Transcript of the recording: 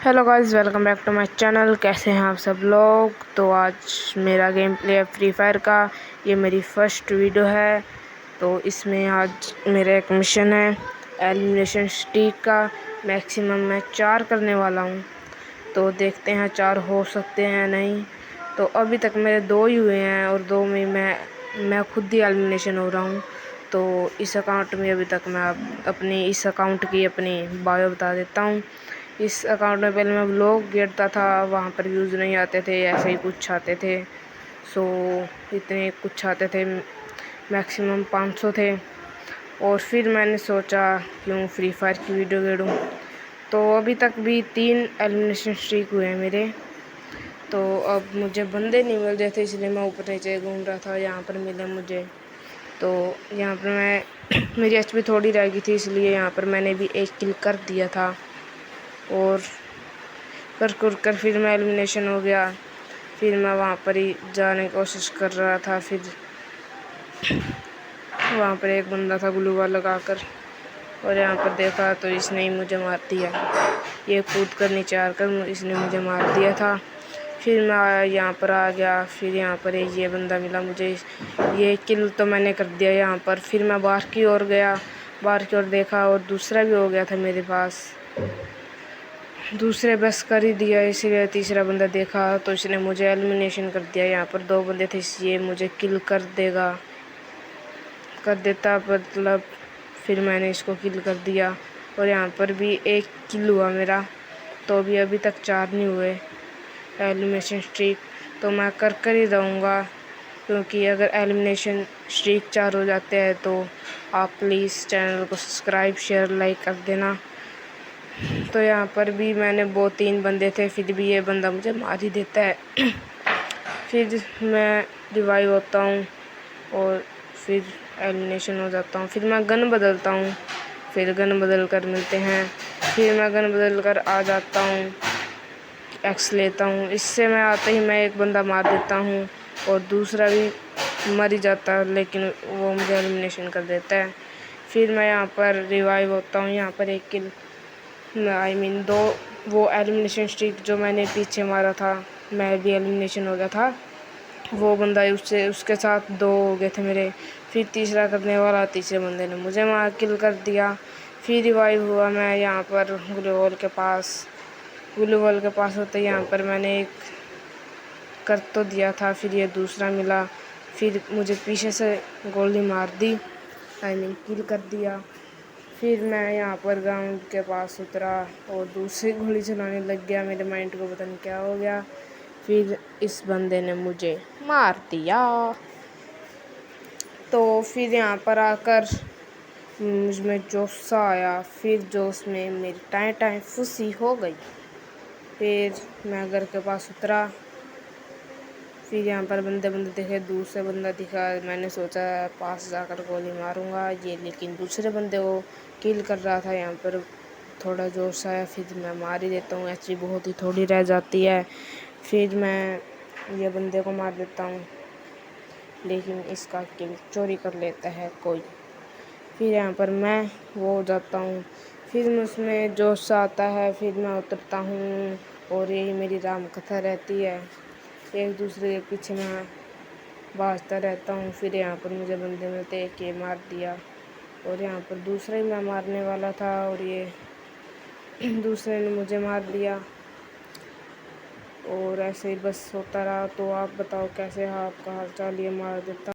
Hello guys, welcome back to my channel. कैसे हैं आप सब लोग। तो आज मेरा गेम प्ले है फ्री फायर का। ये मेरी फर्स्ट वीडियो है। तो इसमें आज मेरा एक मिशन है एलिमिनेशन स्ट्रीक का। मैक्सिमम मैं 4 करने वाला हूँ। तो देखते हैं 4 हो सकते हैं नहीं। तो अभी तक मेरे 2 ही हुए हैं और 2 में मैं खुद ही एलिमिनेशन हो रहा हूँ। तो इस अकाउंट में अभी तक मैं अपनी इस अकाउंट की अपनी बायो बता देता हूँ। इस अकाउंट में पहले मैं व्लॉग गिरता था, वहाँ पर व्यूज़ नहीं आते थे, ऐसे ही कुछ आते थे। इतने कुछ आते थे, मैक्सिमम 500 थे। और फिर मैंने सोचा क्यों फ्री फायर की वीडियो गिरूँ। तो अभी तक भी 3 एलिमिनेशन स्ट्रीक हुए हैं मेरे। तो अब मुझे बंदे नहीं मिल रहे थे, इसलिए मैं ऊपर नीचे घूम रहा था। यहाँ पर मिले मुझे। तो यहाँ पर मैं मेरी एचपी थोड़ी रह गई थी, इसलिए यहाँ पर मैंने भी एक किल कर दिया था। और कर फिर मैं एलिमिनेशन हो गया। फिर मैं वहाँ पर ही जाने की कोशिश कर रहा था। फिर वहाँ पर एक बंदा था ग्लू वाल लगाकर, और यहाँ पर देखा तो इसने ही मुझे मार दिया। ये कूद कर नीचे आकर इसने मुझे मार दिया था। फिर मैं यहाँ पर आ गया। फिर यहाँ पर ये बंदा मिला मुझे। ये किल तो मैंने कर दिया यहाँ पर। फिर मैं बाहर की ओर गया, बाहर की ओर देखा और दूसरा भी हो गया था मेरे पास। दूसरे बस कर ही दिया, इसीलिए तीसरा बंदा देखा तो इसने मुझे एलिमिनेशन कर दिया। यहाँ पर 2 बंदे थे, ये मुझे किल कर देता मतलब। फिर मैंने इसको किल कर दिया और यहाँ पर भी एक किल हुआ मेरा। तो अभी तक 4 नहीं हुए एलिमिनेशन स्ट्रीक। तो मैं कर ही रहूँगा, क्योंकि अगर एलिमिनेशन स्ट्रीक 4 हो जाते हैं तो आप प्लीज़ चैनल को सब्सक्राइब, शेयर, लाइक कर देना। तो यहाँ पर भी मैंने 3 बंदे थे, फिर भी ये बंदा मुझे मार ही देता है। फिर मैं रिवाइव होता हूँ और फिर एलिमिनेशन हो जाता हूँ। फिर मैं गन बदलता हूँ, फिर गन बदल कर मिलते हैं। फिर मैं गन बदल कर आ जाता हूँ, एक्स लेता हूँ। इससे मैं आते ही मैं एक बंदा मार देता हूँ और दूसरा भी मर ही जाता है, लेकिन वो मुझे एलिमिनेशन कर देता है। फिर मैं यहाँ पर रिवाइव होता हूँ। यहाँ पर एक किल दो वो एलिमिनेशन स्ट्रीक जो मैंने पीछे मारा था, मैं भी एलिमिनेशन हो गया था। वो बंदा उसके साथ 2 हो गए थे मेरे। फिर तीसरा करने वाला, तीसरे बंदे ने मुझे मार किल कर दिया। फिर रिवाइव हुआ मैं यहाँ पर ग्लू वॉल के पास होते यहाँ पर मैंने एक कर तो दिया था। फिर ये दूसरा मिला, फिर मुझे पीछे से गोली मार दी, किल कर दिया। फिर मैं यहाँ पर ग्राउंड के पास उतरा और दूसरी गोली चलाने लग गया। मेरे माइंड को पता नहीं क्या हो गया। फिर इस बंदे ने मुझे मार दिया। तो फिर यहाँ पर आकर मुझमें जोश सा आया। फिर जोश में मेरी टाई फुसी हो गई। फिर मैं घर के पास उतरा। फिर यहाँ पर बंदे दिखे, दूसरे बंदा दिखा। मैंने सोचा पास जाकर गोली मारूंगा ये, लेकिन दूसरे बंदे को किल कर रहा था। यहाँ पर थोड़ा जोश आया, फिर मैं मार ही देता हूँ। ऐसी बहुत ही थोड़ी रह जाती है। फिर मैं ये बंदे को मार देता हूँ, लेकिन इसका किल चोरी कर लेता है कोई। फिर यहाँ पर मैं वो हो जाता हूँ। फिर उसमें जोश आता है, फिर मैं उतरता हूँ और यही मेरी राम कथा रहती है। एक दूसरे के पीछे मैं भागता रहता हूँ। फिर यहाँ पर मुझे बंदे मिलते, एक ये मार दिया और यहाँ पर दूसरा ही मैं मारने वाला था और ये दूसरे ने मुझे मार दिया। और ऐसे ही बस होता रहा। तो आप बताओ कैसे है आपका हाल चाल। ये मार देता